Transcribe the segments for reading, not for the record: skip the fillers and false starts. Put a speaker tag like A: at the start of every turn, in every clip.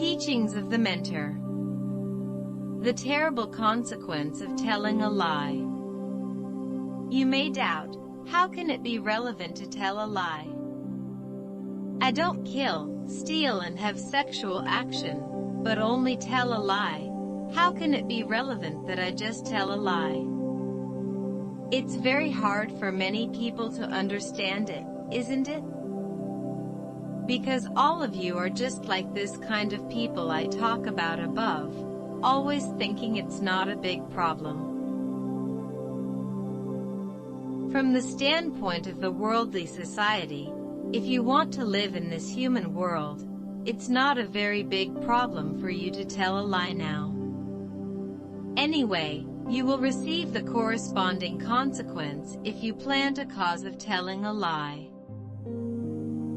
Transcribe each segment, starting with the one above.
A: Teachings of the Mentor. The terrible consequence of telling a lie. You may doubt, how can it be relevant to tell a lie? I don't kill, steal and have sexual action, but only tell a lie. How can it be relevant that I just tell a lie? It's very hard for many people to understand it, isn't it? Because all of you are just like this kind of people I talk about above, always thinking it's not a big problem. From the standpoint of the worldly society, if you want to live in this human world, it's not a very big problem for you to tell a lie now. Anyway, you will receive the corresponding consequence if you plant a cause of telling a lie.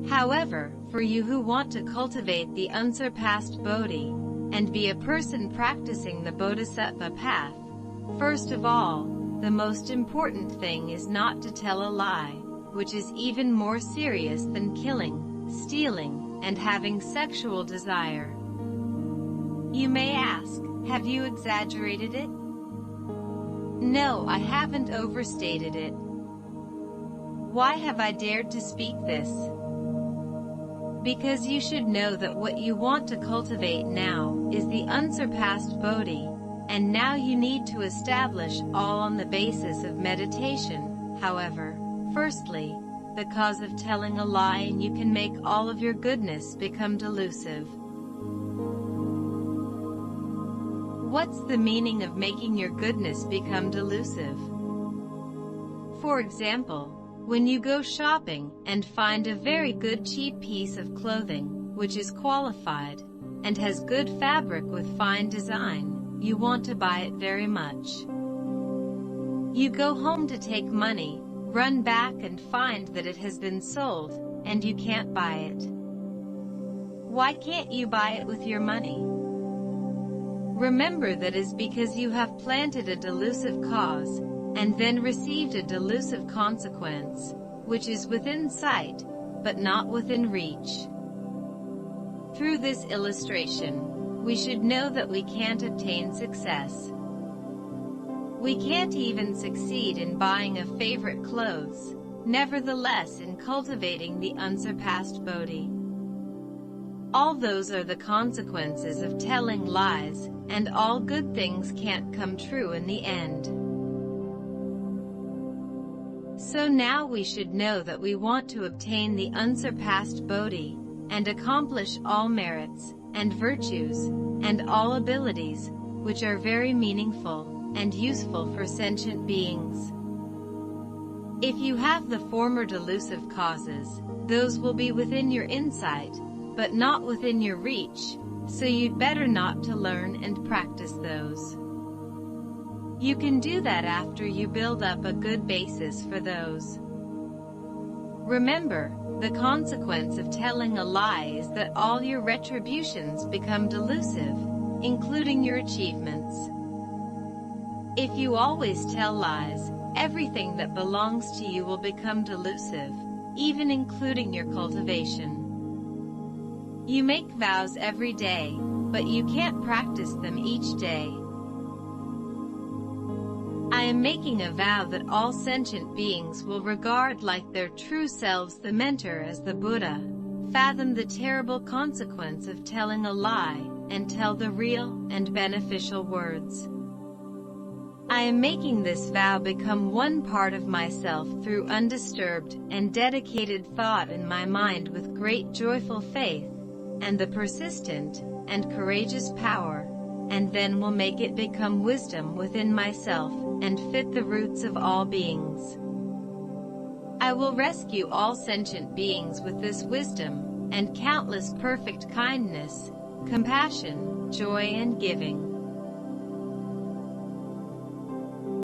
A: However, for you who want to cultivate the unsurpassed Bodhi, and be a person practicing the Bodhisattva path, first of all, the most important thing is not to tell a lie, which is even more serious than killing, stealing, and having sexual desire. You may ask, have you exaggerated it? No, I haven't overstated it. Why have I dared to speak this? Because you should know that what you want to cultivate now is the unsurpassed Bodhi, and now you need to establish all on the basis of meditation. However, firstly, the cause of telling a lie, and you can make all of your goodness become delusive. What's the meaning of making your goodness become delusive? For example, when you go shopping and find a very good cheap piece of clothing, which is qualified, and has good fabric with fine design, you want to buy it very much. You go home to take money, run back and find that it has been sold, and you can't buy it. Why can't you buy it with your money? Remember that is because you have planted a delusive cause, and then received a delusive consequence, which is within sight, but not within reach. Through this illustration, we should know that we can't obtain success. We can't even succeed in buying a favorite clothes, nevertheless in cultivating the unsurpassed Bodhi. All those are the consequences of telling lies, and all good things can't come true in the end. So now we should know that we want to obtain the unsurpassed Bodhi, and accomplish all merits, and virtues, and all abilities, which are very meaningful, and useful for sentient beings. If you have the former delusive causes, those will be within your insight, but not within your reach, so you'd better not to learn and practice those. You can do that after you build up a good basis for those. Remember, the consequence of telling a lie is that all your retributions become delusive, including your achievements. If you always tell lies, everything that belongs to you will become delusive, even including your cultivation. You make vows every day, but you can't practice them each day. I am making a vow that all sentient beings will regard like their true selves the Mentor as the Buddha, fathom the terrible consequence of telling a lie, and tell the real and beneficial words. I am making this vow become one part of myself through undisturbed and dedicated thought in my mind with great joyful faith, and the persistent and courageous power, and then will make it become wisdom within myself, and fit the roots of all beings. I will rescue all sentient beings with this wisdom, and countless perfect kindness, compassion, joy and giving.